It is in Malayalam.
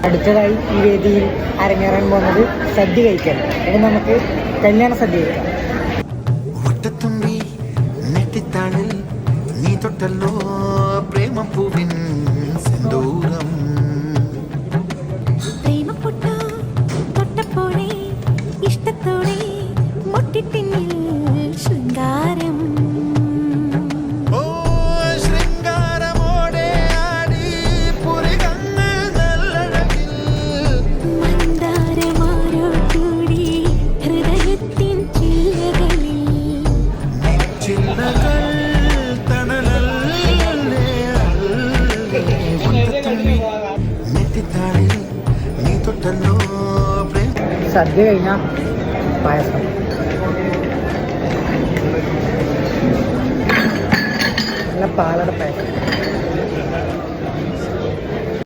അടുത്തതായി ഈ വേദിയിൽ അരങ്ങേറാൻ പോകുന്നത് സദ്യ കഴിക്കാൻ. ഇനി നമുക്ക് കല്യാണ സദ്യ കഴിക്കാം. ഒറ്റത്തുമ്പി നെറ്റിത്താളിൽ നീ തൊട്ടല്ലോ പ്രേമപ്പൂവിൻ സിന്ദൂരം. പ്രേമപ്പൊട്ട തൊട്ടപ്പോഴേ ഇഷ്ടത്തോടെ മുട്ടിട്ടിന്നിൽ ശൃംഗാരം. സദ്യ കഴിഞ്ഞാൽ പായസം. നല്ല പാലട പായസം.